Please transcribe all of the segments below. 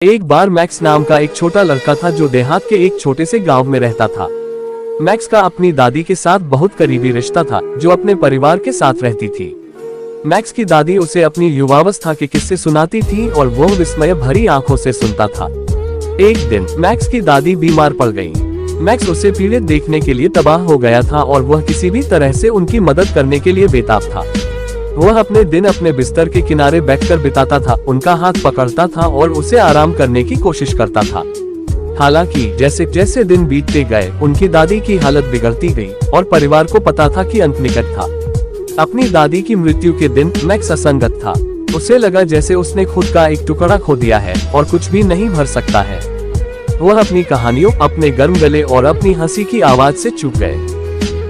एक बार मैक्स नाम का एक छोटा लड़का था जो देहात के एक छोटे से गांव में रहता था। मैक्स का अपनी दादी के साथ बहुत करीबी रिश्ता था, जो अपने परिवार के साथ रहती थी। मैक्स की दादी उसे अपनी युवावस्था के किस्से सुनाती थी और वो विस्मय भरी आंखों से सुनता था। एक दिन मैक्स की दादी बीमार पड़ गई। मैक्स उसे पीड़ित देखने के लिए तबाह हो गया था और वह किसी भी तरह से उनकी मदद करने के लिए बेताब था। वह अपने दिन अपने बिस्तर के किनारे बैठकर बिताता था, उनका हाथ पकड़ता था और उसे आराम करने की कोशिश करता था। हालांकि जैसे जैसे दिन बीतते गए, उनकी दादी की हालत बिगड़ती गई और परिवार को पता था कि अंत निकट था। अपनी दादी की मृत्यु के दिन मैक्स असंगत था। उसे लगा जैसे उसने खुद का एक टुकड़ा खो दिया है और कुछ भी नहीं भर सकता है। वह अपनी कहानियों, अपने गर्म गले और अपनी हंसी की आवाज से चूक गए।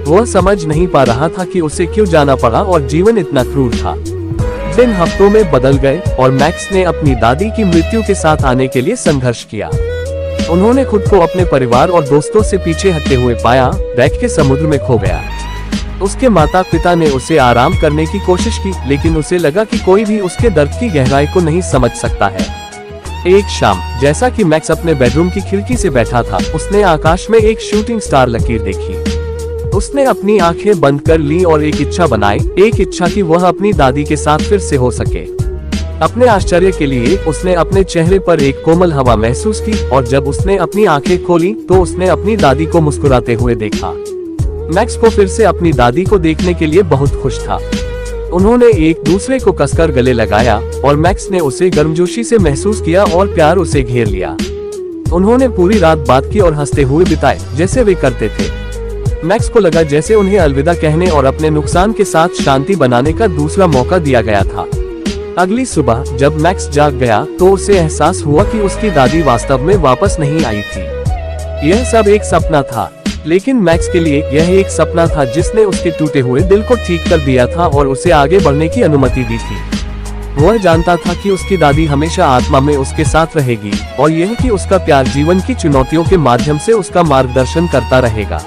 वह समझ नहीं पा रहा था कि उसे क्यों जाना पड़ा और जीवन इतना क्रूर था। दिन हफ्तों में बदल गए और मैक्स ने अपनी दादी की मृत्यु के साथ आने के लिए संघर्ष किया। उन्होंने खुद को अपने परिवार और दोस्तों से पीछे हटते हुए पाया, रैक के समुद्र में खो गया। उसके माता पिता ने उसे आराम करने की कोशिश की, लेकिन उसे लगा कि कोई भी उसके दर्द की गहराई को नहीं समझ सकता है। एक शाम, जैसा कि मैक्स अपने बेडरूम की खिड़की से बैठा था, उसने आकाश में एक शूटिंग स्टार लकीर देखी। उसने अपनी आंखें बंद कर ली और एक इच्छा बनाई, एक इच्छा कि वह अपनी दादी के साथ फिर से हो सके। अपने आश्चर्य के लिए उसने अपने चेहरे पर एक कोमल हवा महसूस की और जब उसने अपनी आंखें खोली तो उसने अपनी दादी को मुस्कुराते हुए देखा। मैक्स को फिर से अपनी दादी को देखने के लिए बहुत खुश था। उन्होंने एक दूसरे को कसकर गले लगाया और मैक्स ने उसे गर्मजोशी से महसूस किया और प्यार उसे घेर लिया। उन्होंने पूरी रात बात की और हंसते हुए बिताए, जैसे वे करते थे। मैक्स को लगा जैसे उन्हें अलविदा कहने और अपने नुकसान के साथ शांति बनाने का दूसरा मौका दिया गया था। अगली सुबह जब मैक्स जाग गया तो उसे एहसास हुआ कि उसकी दादी वास्तव में वापस नहीं आई थी। यह सब एक सपना था, लेकिन मैक्स के लिए यह एक सपना था जिसने उसके टूटे हुए दिल को ठीक कर दिया था और उसे आगे बढ़ने की अनुमति दी थी। वह जानता था कि उसकी दादी हमेशा आत्मा में उसके साथ रहेगी और यह कि उसका प्यार जीवन की चुनौतियों के माध्यम से उसका मार्गदर्शन करता रहेगा।